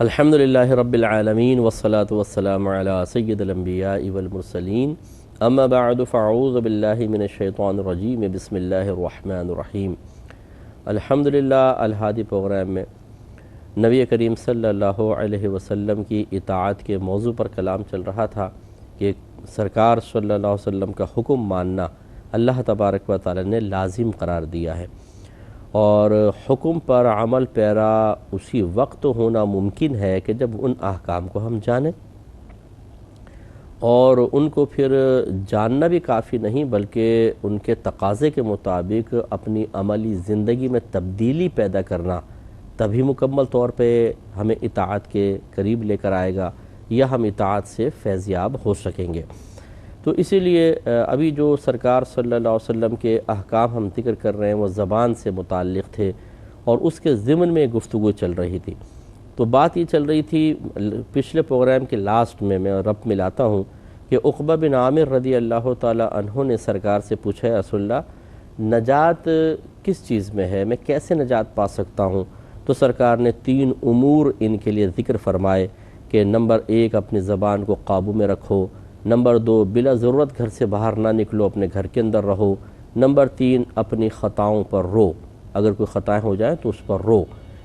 الحمدللہ رب العالمین والصلاة والسلام علی سید الانبیاء والمرسلین اما بعد فاعوذ باللہ من الشیطان الرجیم بسم اللہ الرحمن الرحیم۔ الحمدللہ الہادی پروگرام میں نبی کریم صلی اللہ علیہ وسلم کی اطاعت کے موضوع پر کلام چل رہا تھا کہ سرکار صلی اللہ علیہ وسلم کا حکم ماننا اللہ تبارک و تعالی نے لازم قرار دیا ہے، اور حکم پر عمل پیرا اسی وقت ہونا ممکن ہے کہ جب ان احکام کو ہم جانیں، اور ان کو پھر جاننا بھی کافی نہیں بلکہ ان کے تقاضے کے مطابق اپنی عملی زندگی میں تبدیلی پیدا کرنا تبھی مکمل طور پہ ہمیں اطاعت کے قریب لے کر آئے گا یا ہم اطاعت سے فیضیاب ہو سکیں گے۔ تو اسی لیے ابھی جو سرکار صلی اللہ علیہ وسلم کے احکام ہم ذکر کر رہے ہیں وہ زبان سے متعلق تھے، اور اس کے ضمن میں گفتگو چل رہی تھی۔ تو بات یہ چل رہی تھی پچھلے پروگرام کے لاسٹ میں ربط ملاتا ہوں کہ عقبہ بن عامر رضی اللہ تعالی عنہ نے سرکار سے پوچھا ہے رسول اللہ نجات کس چیز میں ہے، میں کیسے نجات پا سکتا ہوں؟ تو سرکار نے 3 امور ان کے لیے ذکر فرمائے کہ نمبر 1 اپنی زبان کو قابو میں رکھو، نمبر 2 بلا ضرورت گھر سے باہر نہ نکلو، اپنے گھر کے اندر رہو، نمبر 3 اپنی خطاؤں پر رو، اگر کوئی خطائیں ہو جائیں تو اس پر رو۔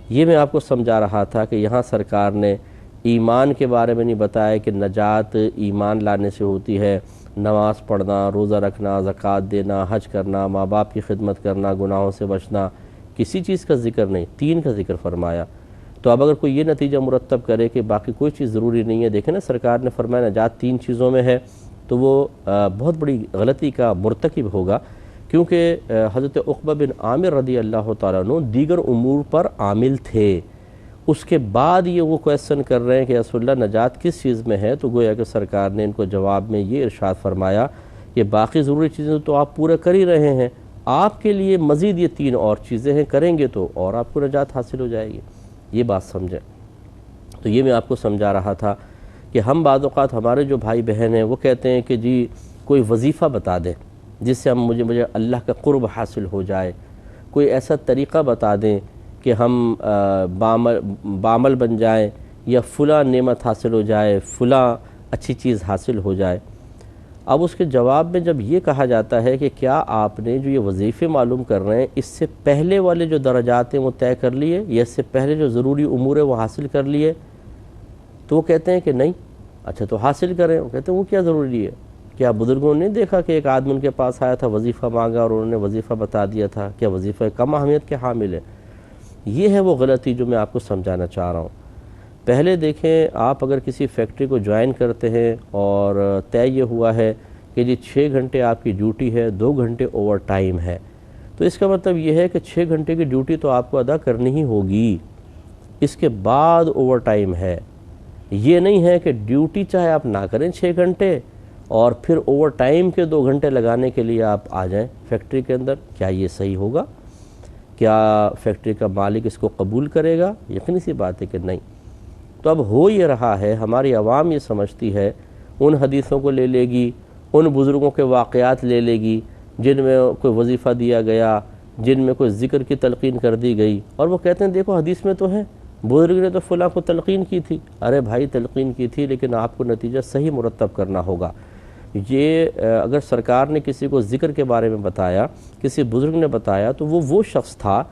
یہ میں آپ کو سمجھا رہا تھا کہ یہاں سرکار نے ایمان کے بارے میں نہیں بتایا کہ نجات ایمان لانے سے ہوتی ہے، نماز پڑھنا، روزہ رکھنا، زکوٰۃ دینا، حج کرنا، ماں باپ کی خدمت کرنا، گناہوں سے بچنا، کسی چیز کا ذکر نہیں، 3 کا ذکر فرمایا۔ تو اب اگر کوئی یہ نتیجہ مرتب کرے کہ باقی کوئی چیز ضروری نہیں ہے، دیکھیں نا سرکار نے فرمایا نجات 3 چیزوں میں ہے، تو وہ بہت بڑی غلطی کا مرتکب ہوگا، کیونکہ حضرت عقبہ بن عامر رضی اللہ تعالیٰ عنہ دیگر امور پر عامل تھے۔ اس کے بعد یہ وہ کویسچن کر رہے ہیں کہ رسول اللہ نجات کس چیز میں ہے، تو گویا کہ سرکار نے ان کو جواب میں یہ ارشاد فرمایا کہ باقی ضروری چیزیں تو آپ پورے کر ہی رہے ہیں، آپ کے لیے مزید یہ 3 اور چیزیں ہیں، کریں گے تو اور آپ کو نجات حاصل ہو جائے گی۔ یہ بات سمجھیں۔ تو یہ میں آپ کو سمجھا رہا تھا کہ ہم بعض اوقات ہمارے جو بھائی بہن ہیں وہ کہتے ہیں کہ جی کوئی وظیفہ بتا دیں جس سے مجھے اللہ کا قرب حاصل ہو جائے، کوئی ایسا طریقہ بتا دیں کہ ہم بعمل بن جائیں، یا فلاں نعمت حاصل ہو جائے، فلاں اچھی چیز حاصل ہو جائے۔ اب اس کے جواب میں جب یہ کہا جاتا ہے کہ کیا آپ نے جو یہ وظیفے معلوم کر رہے ہیں اس سے پہلے والے جو درجات ہیں وہ طے کر لیے، یا اس سے پہلے جو ضروری امور ہیں وہ حاصل کر لیے؟ تو وہ کہتے ہیں کہ نہیں۔ اچھا تو حاصل کریں۔ وہ کہتے ہیں وہ کیا ضروری ہے؟ کیا بزرگوں نے دیکھا کہ ایک آدمی ان کے پاس آیا تھا، وظیفہ مانگا اور انہوں نے وظیفہ بتا دیا تھا؟ کیا وظیفہ کم اہمیت کے حامل ہے؟ یہ ہے وہ غلطی جو میں آپ کو سمجھانا چاہ رہا ہوں۔ پہلے دیکھیں، آپ اگر کسی فیکٹری کو جوائن کرتے ہیں اور طے یہ ہوا ہے کہ جی 6 گھنٹے آپ کی ڈیوٹی ہے، 2 گھنٹے اوور ٹائم ہے، تو اس کا مطلب یہ ہے کہ 6 گھنٹے کی ڈیوٹی تو آپ کو ادا کرنی ہی ہوگی، اس کے بعد اوور ٹائم ہے۔ یہ نہیں ہے کہ ڈیوٹی چاہے آپ نہ کریں 6 گھنٹے اور پھر اوور ٹائم کے 2 گھنٹے لگانے کے لیے آپ آ جائیں فیکٹری کے اندر۔ کیا یہ صحیح ہوگا؟ کیا فیکٹری کا مالک اس کو قبول کرے گا؟ یقینی سی بات ہے کہ نہیں۔ تو اب ہو یہ رہا ہے، ہماری عوام یہ سمجھتی ہے، ان حدیثوں کو لے لے گی، ان بزرگوں کے واقعات لے لے گی جن میں کوئی وظیفہ دیا گیا، جن میں کوئی ذکر کی تلقین کر دی گئی، اور وہ کہتے ہیں دیکھو حدیث میں تو ہے، بزرگ نے تو فلاں کو تلقین کی تھی۔ ارے بھائی تلقین کی تھی، لیکن آپ کو نتیجہ صحیح مرتب کرنا ہوگا۔ یہ اگر سرکار نے کسی کو ذکر کے بارے میں بتایا، کسی بزرگ نے بتایا، تو وہ شخص تھا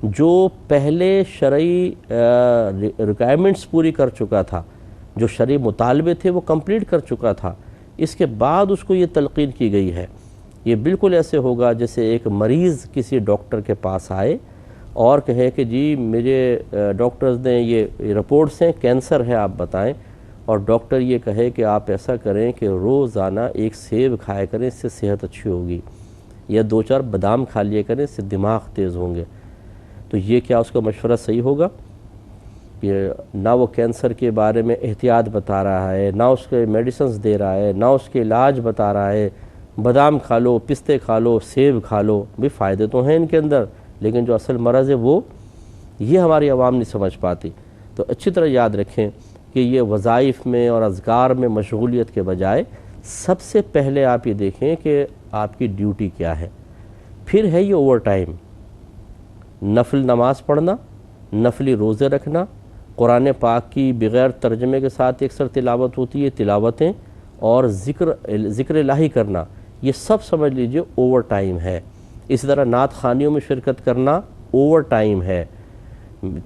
جو پہلے شرعی ریکوائرمنٹس پوری کر چکا تھا، جو شرعی مطالبے تھے وہ کمپلیٹ کر چکا تھا، اس کے بعد اس کو یہ تلقین کی گئی ہے۔ یہ بالکل ایسے ہوگا جیسے ایک مریض کسی ڈاکٹر کے پاس آئے اور کہے کہ جی مجھے ڈاکٹرز نے یہ رپورٹس ہیں، کینسر ہے آپ بتائیں، اور ڈاکٹر یہ کہے کہ آپ ایسا کریں کہ روزانہ 1 سیب کھایا کریں، اس سے صحت اچھی ہوگی، یا 2-4 بادام کھا لیا کریں، اس سے دماغ تیز ہوں گے۔ تو یہ کیا اس کا مشورہ صحیح ہوگا؟ کہ نہ وہ کینسر کے بارے میں احتیاط بتا رہا ہے، نہ اس کے میڈیسنز دے رہا ہے، نہ اس کے علاج بتا رہا ہے، بادام کھا لو، پستے کھا لو، سیب کھا لو، بھی فائدے تو ہیں ان کے اندر، لیکن جو اصل مرض ہے وہ یہ ہماری عوام نہیں سمجھ پاتی۔ تو اچھی طرح یاد رکھیں کہ یہ وظائف میں اور اذکار میں مشغولیت کے بجائے سب سے پہلے آپ یہ دیکھیں کہ آپ کی ڈیوٹی کیا ہے، پھر ہے یہ اوور ٹائم، نفل نماز پڑھنا، نفلی روزے رکھنا، قرآن پاک کی بغیر ترجمے کے ساتھ اکثر تلاوت ہوتی ہے، تلاوتیں اور ذکر الہی کرنا، یہ سب سمجھ لیجئے اوور ٹائم ہے۔ اسی طرح نعت خوانیوں میں شرکت کرنا اوور ٹائم ہے۔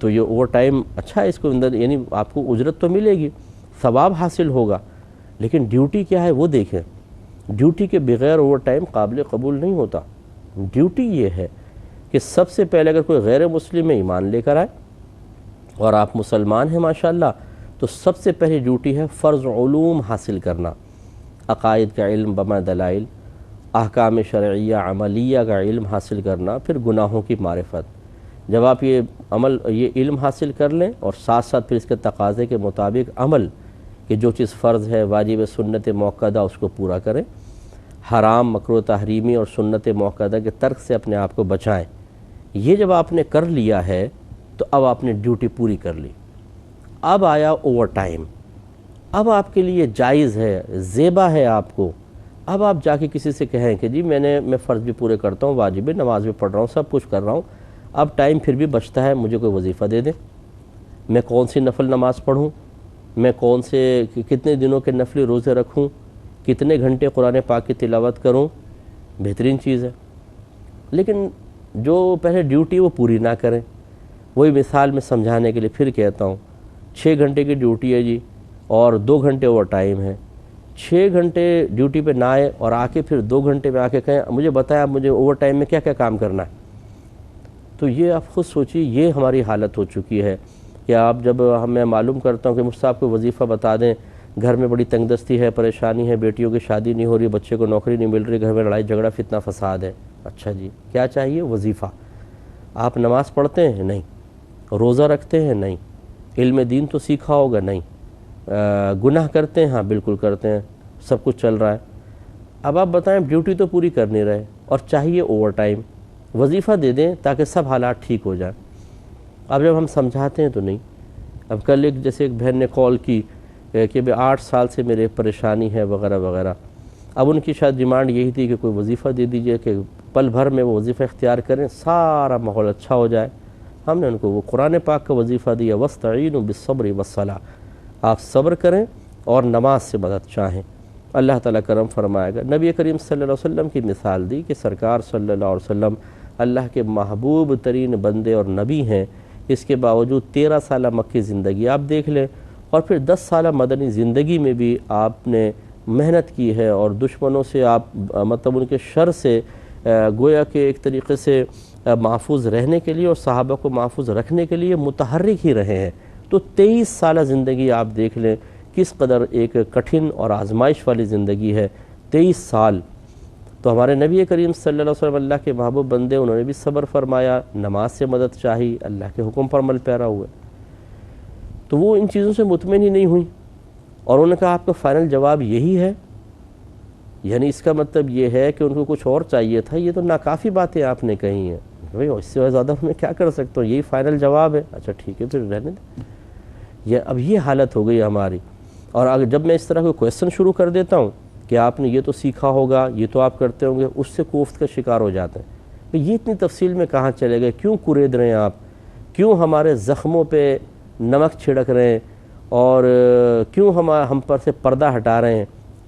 تو یہ اوور ٹائم اچھا ہے، اس کو اندر یعنی آپ کو اجرت تو ملے گی، ثواب حاصل ہوگا، لیکن ڈیوٹی کیا ہے وہ دیکھیں۔ ڈیوٹی کے بغیر اوور ٹائم قابل قبول نہیں ہوتا۔ ڈیوٹی یہ ہے کہ سب سے پہلے اگر کوئی غیر مسلم میں ایمان لے کر آئے اور آپ مسلمان ہیں ماشاءاللہ، تو سب سے پہلی ڈیوٹی ہے فرض علوم حاصل کرنا، عقائد کا علم بما دلائل، احکام شرعیہ عملیہ کا علم حاصل کرنا، پھر گناہوں کی معرفت۔ جب آپ یہ علم حاصل کر لیں اور ساتھ ساتھ پھر اس کے تقاضے کے مطابق عمل، کہ جو چیز فرض ہے واجب سنت موقدہ اس کو پورا کریں، حرام مکروہ تحریمی اور سنت موقدہ کے ترک سے اپنے آپ کو بچائیں۔ یہ جب آپ نے کر لیا ہے تو اب آپ نے ڈیوٹی پوری کر لی۔ اب آیا اوور ٹائم، اب آپ کے لیے جائز ہے، زیبا ہے آپ کو۔ اب آپ جا کے کسی سے کہیں کہ جی میں فرض بھی پورے کرتا ہوں، واجب نماز بھی پڑھ رہا ہوں، سب کچھ کر رہا ہوں، اب ٹائم پھر بھی بچتا ہے، مجھے کوئی وظیفہ دے دیں، میں کون سی نفل نماز پڑھوں، میں کتنے دنوں کے نفلی روزے رکھوں، کتنے گھنٹے قرآن پاک کی تلاوت کروں، بہترین چیز ہے۔ لیکن جو پہلے ڈیوٹی وہ پوری نہ کریں، وہی مثال میں سمجھانے کے لیے پھر کہتا ہوں، 6 گھنٹے کی ڈیوٹی ہے جی اور 2 گھنٹے اوور ٹائم ہے، 6 گھنٹے ڈیوٹی پہ نہ آئے اور آ کے پھر 2 گھنٹے میں آ کے کہیں مجھے بتایا مجھے اوور ٹائم میں کیا کیا کام کرنا ہے۔ تو یہ آپ خود سوچیے، یہ ہماری حالت ہو چکی ہے کہ آپ جب میں معلوم کرتا ہوں کہ مجھ سے آپ کو وظیفہ بتا دیں، گھر میں بڑی تنگ دستی ہے، پریشانی ہے، بیٹیوں کی شادی نہیں ہو رہی، بچے کو نوکری نہیں مل رہی، گھر میں لڑائی جھگڑا فتنہ فساد ہے۔ اچھا جی کیا چاہیے؟ وظیفہ۔ آپ نماز پڑھتے ہیں؟ نہیں۔ روزہ رکھتے ہیں؟ نہیں۔ علم دین تو سیکھا ہوگا؟ نہیں۔ گناہ کرتے ہیں؟ ہاں بالکل کرتے ہیں، سب کچھ چل رہا ہے۔ اب آپ بتائیں ڈیوٹی تو پوری کر نہیں رہے اور چاہیے اوور ٹائم، وظیفہ دے دیں تاکہ سب حالات ٹھیک ہو جائیں۔ اب جب ہم سمجھاتے ہیں تو نہیں۔ اب کل جیسے ایک بہن نے کال کی کہ 8 سال سے میرے پریشانی ہے وغیرہ وغیرہ، اب ان کی شاید ڈیمانڈ یہی تھی کہ کوئی وظیفہ دے دیجئے کہ پل بھر میں وہ وظیفہ اختیار کریں، سارا ماحول اچھا ہو جائے۔ ہم نے ان کو وہ قرآن پاک کا وظیفہ دیا، وَاسْتَعِينُوا بِالصَّبْرِ وَالصَّلَاةِ، آپ صبر کریں اور نماز سے مدد چاہیں، اللہ تعالیٰ کرم فرمائے گا۔ نبی کریم صلی اللہ علیہ وسلم کی مثال دی کہ سرکار صلی اللہ علیہ وسلم اللہ کے محبوب ترین بندے اور نبی ہیں، اس کے باوجود 13 سالہ مکی زندگی آپ دیکھ لیں، اور پھر 10 سالہ مدنی زندگی میں بھی آپ نے محنت کی ہے اور دشمنوں سے آپ مطلب ان کے شر سے گویا کہ ایک طریقے سے محفوظ رہنے کے لیے اور صحابہ کو محفوظ رکھنے کے لیے متحرک ہی رہے ہیں۔ تو 23 سالہ زندگی آپ دیکھ لیں کس قدر ایک کٹھن اور آزمائش والی زندگی ہے، 23 سال۔ تو ہمارے نبی کریم صلی اللہ علیہ وسلم اللہ کے محبوب بندے، انہوں نے بھی صبر فرمایا، نماز سے مدد چاہی، اللہ کے حکم پر عمل پیرا ہوئے۔ تو وہ ان چیزوں سے مطمئن ہی نہیں ہوئی اور انہوں نے کہا آپ کا فائنل جواب یہی ہے، یعنی اس کا مطلب یہ ہے کہ ان کو کچھ اور چاہیے تھا، یہ تو ناکافی باتیں آپ نے کہی ہیں، بھئی اس سے زیادہ میں کیا کر سکتا ہوں، یہی فائنل جواب ہے۔ اچھا ٹھیک ہے پھر رہنے دیں۔ اب یہ حالت ہو گئی ہماری، اور اگر جب میں اس طرح کوئی کویسچن شروع کر دیتا ہوں کہ آپ نے یہ تو سیکھا ہوگا، یہ تو آپ کرتے ہوں گے، اس سے کوفت کا شکار ہو جاتے ہیں۔ یہ اتنی تفصیل میں کہاں چلے گئے، کیوں کورید رہے ہیں آپ، کیوں ہمارے زخموں پہ نمک چھڑک رہے ہیں، اور کیوں ہم پر سے پردہ ہٹا رہے ہیں۔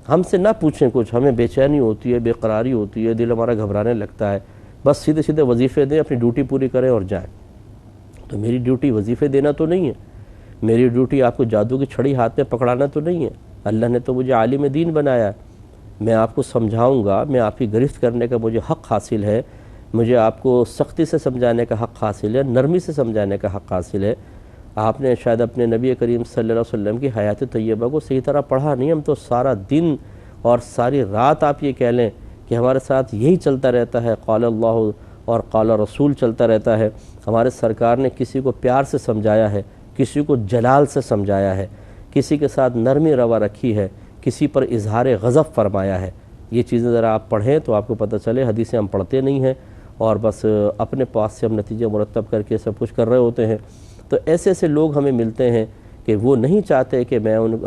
ہم سے نہ پوچھیں کچھ، ہمیں بے چینی ہوتی ہے، بے قراری ہوتی ہے، دل ہمارا گھبرانے لگتا ہے، بس سیدھے سیدھے وظیفے دیں، اپنی ڈیوٹی پوری کریں اور جائیں۔ تو میری ڈیوٹی وظیفے دینا تو نہیں ہے، میری ڈیوٹی آپ کو جادو کی چھڑی ہاتھ میں پکڑانا تو نہیں ہے۔ اللہ نے تو مجھے عالم دین بنایا ہے، میں آپ کو سمجھاؤں گا، میں آپ کی گرفت کرنے کا مجھے حق حاصل ہے، مجھے آپ کو سختی سے سمجھانے کا حق حاصل ہے، نرمی سے سمجھانے کا حق حاصل ہے۔ آپ نے شاید اپنے نبی کریم صلی اللہ علیہ وسلم کی حیات طیبہ کو صحیح طرح پڑھا نہیں، ہم تو سارا دن اور ساری رات آپ یہ کہہ لیں کہ ہمارے ساتھ یہی چلتا رہتا ہے، قال اللہ اور قال رسول چلتا رہتا ہے۔ ہمارے سرکار نے کسی کو پیار سے سمجھایا ہے، کسی کو جلال سے سمجھایا ہے، کسی کے ساتھ نرمی روا رکھی ہے، کسی پر اظہار غضب فرمایا ہے۔ یہ چیزیں ذرا آپ پڑھیں تو آپ کو پتہ چلے، حدیثیں ہم پڑھتے نہیں ہیں اور بس اپنے پاس سے ہم نتیجے مرتب کر کے سب کچھ کر رہے ہوتے ہیں۔ تو ایسے ایسے لوگ ہمیں ملتے ہیں کہ وہ نہیں چاہتے کہ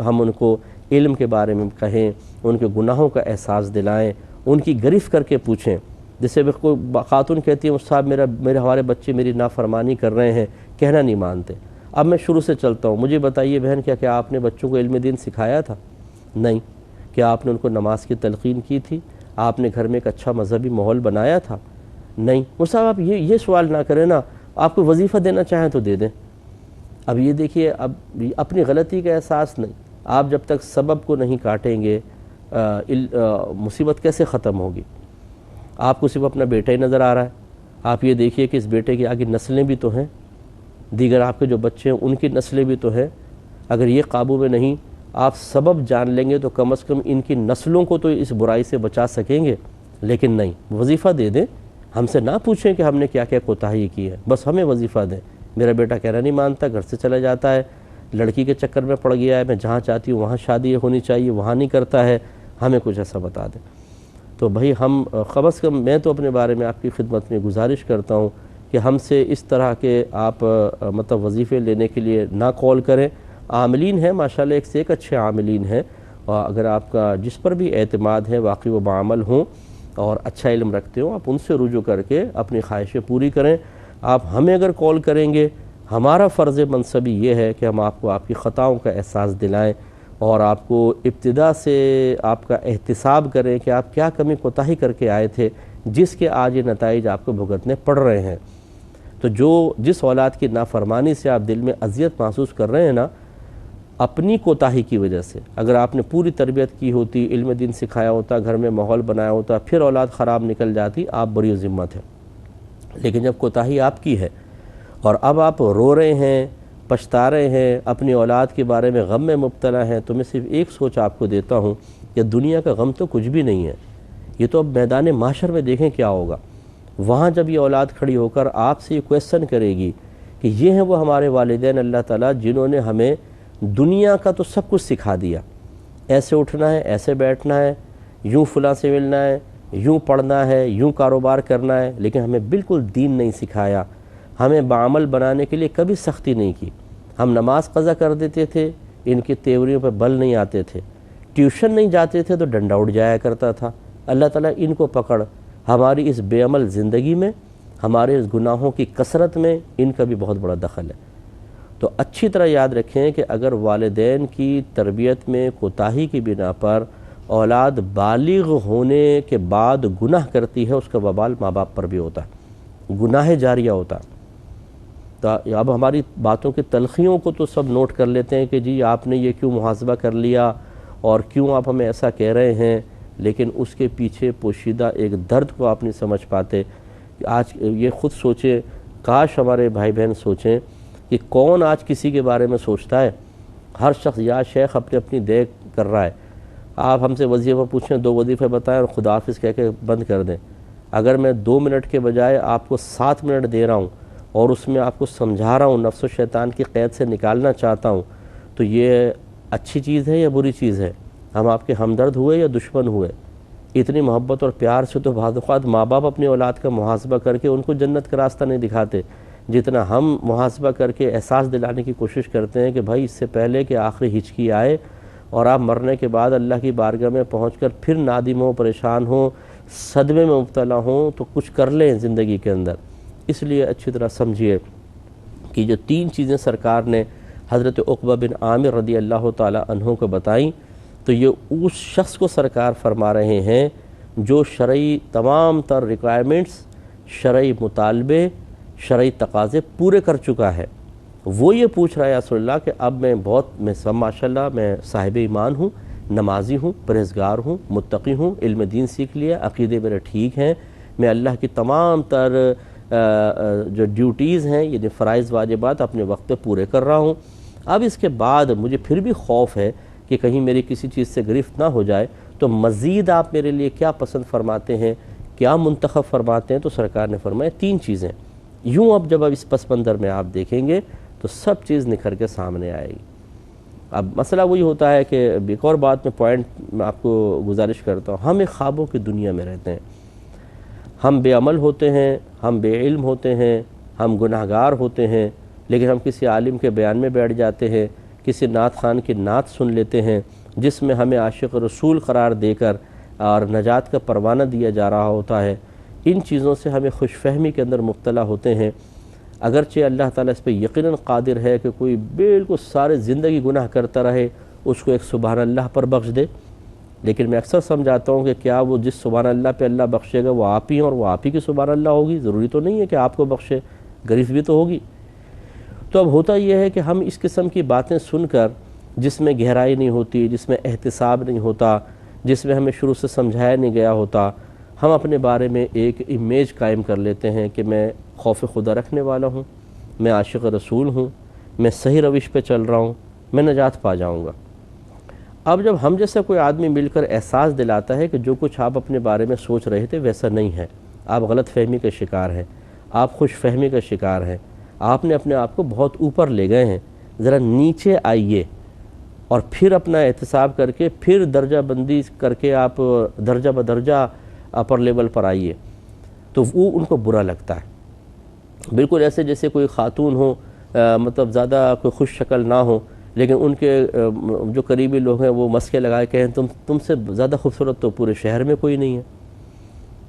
ہم ان کو علم کے بارے میں کہیں، ان کے گناہوں کا احساس دلائیں، ان کی گرفت کر کے پوچھیں۔ جیسے کوئی خاتون کہتی ہے صاحب ہمارے بچے میری نافرمانی کر رہے ہیں، کہنا نہیں مانتے۔ اب میں شروع سے چلتا ہوں. مجھے بتائیے بہن، کیا آپ نے بچوں کو علم دین سکھایا تھا؟ نہیں. کیا آپ نے ان کو نماز کی تلقین کی تھی؟ آپ نے گھر میں ایک اچھا مذہبی ماحول بنایا تھا؟ نہیں. صاحب آپ یہ سوال نہ کریں نا. آپ کو وظیفہ دینا چاہیں تو دے دیں. اب یہ دیکھیے، اب اپنی غلطی کا احساس نہیں. آپ جب تک سبب کو نہیں کاٹیں گے مصیبت کیسے ختم ہوگی؟ آپ کو صرف اپنا بیٹا ہی نظر آ رہا ہے. آپ یہ دیکھیے کہ اس بیٹے کی آگے نسلیں بھی تو ہیں، دیگر آپ کے جو بچے ہیں ان کی نسلیں بھی تو ہیں. اگر یہ قابو میں نہیں، آپ سبب جان لیں گے تو کم از کم ان کی نسلوں کو تو اس برائی سے بچا سکیں گے. لیکن نہیں، وظیفہ دے دیں. ہم سے نہ پوچھیں کہ ہم نے کیا کیا کوتاہی کی ہے، بس ہمیں وظیفہ دیں. میرا بیٹا کہنا نہیں مانتا، گھر سے چلا جاتا ہے، لڑکی کے چکر میں پڑ گیا ہے، میں جہاں چاہتی ہوں وہاں شادی ہونی چاہیے وہاں نہیں کرتا ہے. ہمیں کچھ ایسا بتا دیں. تو بھائی ہم کم از کم، میں تو اپنے بارے میں آپ کی خدمت میں گزارش کرتا ہوں کہ ہم سے اس طرح کے آپ مطلب وظیفے لینے کے لیے نہ کال کریں. عاملین ہیں ماشاءاللہ، ایک سے ایک اچھے عاملین ہیں، اور اگر آپ کا جس پر بھی اعتماد ہے واقعی وہ بعمل ہوں اور اچھا علم رکھتے ہوں، آپ ان سے رجوع کر کے اپنی خواہشیں پوری کریں. آپ ہمیں اگر کال کریں گے، ہمارا فرض منصبی یہ ہے کہ ہم آپ کو آپ کی خطاؤں کا احساس دلائیں اور آپ کو ابتدا سے آپ کا احتساب کریں کہ آپ کیا کمی کوتاہی کر کے آئے تھے جس کے آج یہ نتائج آپ کو بھگتنے پڑ رہے ہیں. تو جس اولاد کی نافرمانی سے آپ دل میں اذیت محسوس کر رہے ہیں نا، اپنی کوتاہی کی وجہ سے، اگر آپ نے پوری تربیت کی ہوتی، علم دین سکھایا ہوتا، گھر میں ماحول بنایا ہوتا، پھر اولاد خراب نکل جاتی، آپ بری ذمت ہے. لیکن جب کوتاہی آپ کی ہے اور اب آپ رو رہے ہیں، پچھتا رہے ہیں، اپنی اولاد کے بارے میں غم میں مبتلا ہیں، تو میں صرف ایک سوچ آپ کو دیتا ہوں کہ دنیا کا غم تو کچھ بھی نہیں ہے. یہ تو اب میدان محشر میں دیکھیں کیا ہوگا. وہاں جب یہ اولاد کھڑی ہو کر آپ سے یہ کویسچن کرے گی کہ یہ ہیں وہ ہمارے والدین اللہ تعالیٰ جنہوں نے ہمیں دنیا کا تو سب کچھ سکھا دیا، ایسے اٹھنا ہے، ایسے بیٹھنا ہے، یوں فلاں سے ملنا ہے، یوں پڑھنا ہے، یوں کاروبار کرنا ہے، لیکن ہمیں بالکل دین نہیں سکھایا. ہمیں بعمل بنانے کے لیے کبھی سختی نہیں کی. ہم نماز قضا کر دیتے تھے، ان کی تیوریوں پہ بل نہیں آتے تھے. ٹیوشن نہیں جاتے تھے تو ڈنڈا اٹھ جایا کرتا تھا. اللہ تعالیٰ ان کو پکڑ. ہماری اس بے عمل زندگی میں، ہمارے اس گناہوں کی کثرت میں ان کا بھی بہت بڑا دخل ہے. تو اچھی طرح یاد رکھیں کہ اگر والدین کی تربیت میں کوتاہی کی بنا پر اولاد بالغ ہونے کے بعد گناہ کرتی ہے، اس کا وبال ماں باپ پر بھی ہوتا ہے، گناہ جاریہ ہوتا ہے. تو اب ہماری باتوں کی تلخیوں کو تو سب نوٹ کر لیتے ہیں کہ جی آپ نے یہ کیوں محاسبہ کر لیا اور کیوں آپ ہمیں ایسا کہہ رہے ہیں، لیکن اس کے پیچھے پوشیدہ ایک درد کو آپ نہیں سمجھ پاتے. آج یہ خود سوچیں، کاش ہمارے بھائی بہن سوچیں کہ کون آج کسی کے بارے میں سوچتا ہے. ہر شخص یا شیخ اپنی اپنی دیکھ کر رہا ہے. آپ ہم سے وظیفہ پوچھیں، 2 وظیفے بتائیں اور خدا حافظ کہہ کے بند کر دیں. اگر میں 2 منٹ کے بجائے آپ کو 7 منٹ دے رہا ہوں اور اس میں آپ کو سمجھا رہا ہوں، نفس و شیطان کی قید سے نکالنا چاہتا ہوں، تو یہ اچھی چیز ہے یا بری چیز ہے؟ ہم آپ کے ہمدرد ہوئے یا دشمن ہوئے؟ اتنی محبت اور پیار سے تو بعض اوقات ماں باپ اپنی اولاد کا محاسبہ کر کے ان کو جنت کا راستہ نہیں دکھاتے، جتنا ہم محاسبہ کر کے احساس دلانے کی کوشش کرتے ہیں کہ بھائی اس سے پہلے کہ آخری ہچکی آئے اور آپ مرنے کے بعد اللہ کی بارگاہ میں پہنچ کر پھر نادم ہوں، پریشان ہوں، صدمے میں مبتلا ہوں، تو کچھ کر لیں زندگی کے اندر. اس لیے اچھی طرح سمجھیے کہ جو 3 چیزیں سرکار نے حضرت عقبہ بن عامر رضی اللہ تعالی عنہ کو بتائیں، تو یہ اس شخص کو سرکار فرما رہے ہیں جو شرعی تمام تر ریکوائرمنٹس، شرعی مطالبے، شرعی تقاضے پورے کر چکا ہے. وہ یہ پوچھ رہا ہے یا رسول اللہ کہ اب میں ماشاءاللہ میں صاحب ایمان ہوں، نمازی ہوں، پرہیزگار ہوں، متقی ہوں، علم دین سیکھ لیا، عقیدے میرے ٹھیک ہیں، میں اللہ کی تمام تر جو ڈیوٹیز ہیں یعنی فرائض واجبات اپنے وقت پہ پورے کر رہا ہوں. اب اس کے بعد مجھے پھر بھی خوف ہے کہ کہیں میری کسی چیز سے گرفت نہ ہو جائے، تو مزید آپ میرے لیے کیا پسند فرماتے ہیں، کیا منتخب فرماتے ہیں؟ تو سرکار نے فرمایا 3 چیزیں. یوں اب جب اس پس منظر میں آپ دیکھیں گے تو سب چیز نکھر کے سامنے آئے گی. اب مسئلہ وہی ہوتا ہے کہ ایک اور بات میں پوائنٹ میں آپ کو گزارش کرتا ہوں، ہم ایک خوابوں کی دنیا میں رہتے ہیں. ہم بے عمل ہوتے ہیں، ہم بے علم ہوتے ہیں، ہم گناہگار ہوتے ہیں، لیکن ہم کسی عالم کے بیان میں بیٹھ جاتے ہیں، کسی نعت خان کی نعت سن لیتے ہیں جس میں ہمیں عاشق رسول قرار دے کر اور نجات کا پروانہ دیا جا رہا ہوتا ہے. ان چیزوں سے ہمیں خوش فہمی کے اندر مبتلا ہوتے ہیں. اگرچہ اللہ تعالیٰ اس پہ یقیناً قادر ہے کہ کوئی بالکل سارے زندگی گناہ کرتا رہے اس کو ایک سبحان اللہ پر بخش دے، لیکن میں اکثر سمجھاتا ہوں کہ کیا وہ جس سبحان اللہ پہ اللہ بخشے گا وہ آپ ہی ہیں اور وہ آپ ہی کی سبحان اللہ ہوگی؟ ضروری تو نہیں ہے کہ آپ کو بخشے، گریز بھی تو ہوگی۔ تو اب ہوتا یہ ہے کہ ہم اس قسم کی باتیں سن کر جس میں گہرائی نہیں ہوتی، جس میں احتساب نہیں ہوتا، جس میں ہمیں شروع سے سمجھایا نہیں گیا ہوتا، ہم اپنے بارے میں ایک امیج قائم کر لیتے ہیں کہ میں خوف خدا رکھنے والا ہوں، میں عاشق رسول ہوں، میں صحیح روش پہ چل رہا ہوں، میں نجات پا جاؤں گا۔ اب جب ہم جیسا کوئی آدمی مل کر احساس دلاتا ہے کہ جو کچھ آپ اپنے بارے میں سوچ رہے تھے ویسا نہیں ہے، آپ غلط فہمی کا شکار ہیں، آپ خوش فہمی کا شکار ہیں، آپ نے اپنے آپ کو بہت اوپر لے گئے ہیں، ذرا نیچے آئیے اور پھر اپنا احتساب کر کے پھر درجہ بندی کر کے آپ درجہ بدرجہ اپر لیول پر آئیے، تو وہ ان کو برا لگتا ہے۔ بالکل ایسے جیسے کوئی خاتون ہو، مطلب زیادہ کوئی خوش شکل نہ ہو، لیکن ان کے جو قریبی لوگ ہیں وہ مسکے لگائے کہیں تم سے زیادہ خوبصورت تو پورے شہر میں کوئی نہیں ہے،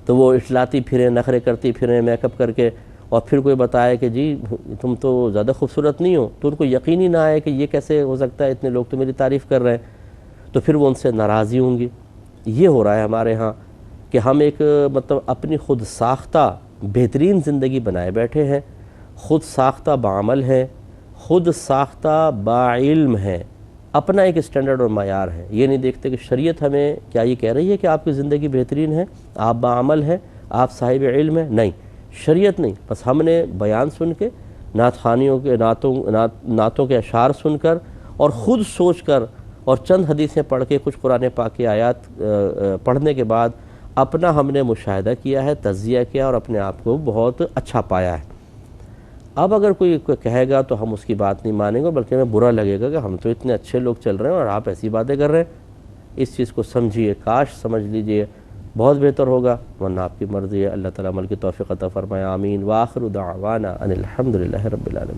تو وہ اٹلاتی پھریں، نخرے کرتی پھریں میک اپ کر کے، اور پھر کوئی بتائے کہ جی تم تو زیادہ خوبصورت نہیں ہو، تو ان کو یقین ہی نہ آئے کہ یہ کیسے ہو سکتا ہے، اتنے لوگ تو میری تعریف کر رہے ہیں، تو پھر وہ ان سے ناراضی ہوں گی۔ یہ ہو رہا ہے ہمارے ہاں کہ ہم ایک مطلب اپنی خود ساختہ بہترین زندگی بنائے بیٹھے ہیں، خود ساختہ بعمل ہیں، خود ساختہ باعلم ہے، اپنا ایک اسٹینڈرڈ اور معیار ہے۔ یہ نہیں دیکھتے کہ شریعت ہمیں کیا یہ کہہ رہی ہے کہ آپ کی زندگی بہترین ہے، آپ باعمل ہیں، آپ صاحب علم ہیں؟ نہیں، شریعت نہیں، بس ہم نے بیان سن کے، نعت خوانیوں کے نعتوں کے اشعار سن کر اور خود سوچ کر اور چند حدیثیں پڑھ کے کچھ قرآن پاک کی آیات پڑھنے کے بعد اپنا ہم نے مشاہدہ کیا ہے، تجزیہ کیا اور اپنے آپ کو بہت اچھا پایا ہے۔ اب اگر کوئی کہے گا تو ہم اس کی بات نہیں مانیں گے، بلکہ ہمیں برا لگے گا کہ ہم تو اتنے اچھے لوگ چل رہے ہیں اور آپ ایسی باتیں کر رہے ہیں۔ اس چیز کو سمجھیے، کاش سمجھ لیجئے، بہت بہتر ہوگا، ورنہ آپ کی مرضی ہے۔ اللہ تعالیٰ عمل کی توفیق عطا فرمائے، آمین۔ وآخر دعوانا ان الحمدللہ رب العالمین۔